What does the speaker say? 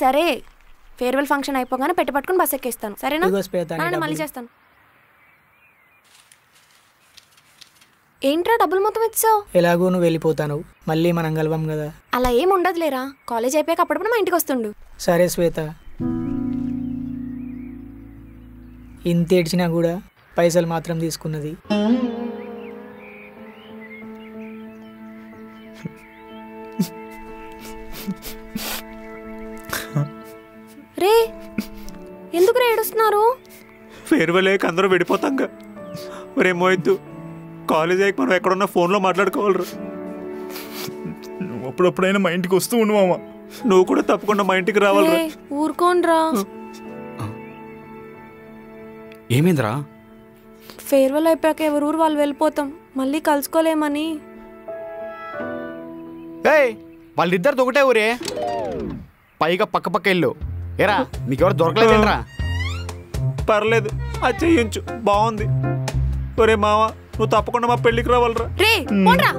సరే farewell function అయిపోగానే పెట్టి పట్టుకుని బస్ ఎక్కేస్తాను సరేనా? మళ్ళీ చేస్తాను. ఏంట్రా డబ్బులు మొత్తం ఇచ్చావు? ఎలాగో నువ్వు వెళ్ళిపోతాను, మళ్ళీ మనం కలవం కదా. అలా ఏం ఉండదులేరా, కాలేజ్ అయిపోయాక అప్పుడప్పుడు మా ఇంటికి వస్తుండు. సరే శ్వేత, ఇంత ఏడ్చినా కూడా పైసలు మాత్రం తీసుకున్నది. రే ఎందుకు ఏడుస్తున్నారు? ఫేర్వెల్ అయ్యాక అందరూ విడిపోతాంగా. మరే మోయద్దు, కాలేజ్ అయ్యాక మనం ఎక్కడున్నా ఫోన్లో మాట్లాడుకోవాలరా. నువ్వు అప్పుడప్పుడైనా మా ఇంటికి వస్తూ ఉండు మామ. నువ్వు కూడా తప్పకుండా మా ఇంటికి రావాలరా. ఊరుకోండ్రా. ఏమైందిరా? ఫేర్వెల్ అయిపోయాక ఎవరు ఊరు వాళ్ళు వెళ్ళిపోతాం, మళ్ళీ కలుసుకోలేమని. వాళ్ళిద్దరిది ఒకటే ఊరే, పైగా పక్క పక్క ఇల్లు. ఏరా మీకెవరు దొరకలేదేంట్రా? పర్లేదు, అది చెయ్యించు, బాగుంది. ఒరే మావా, నువ్వు తప్పకుండా మా పెళ్ళికి రావాలరా. రే పోండ్రా.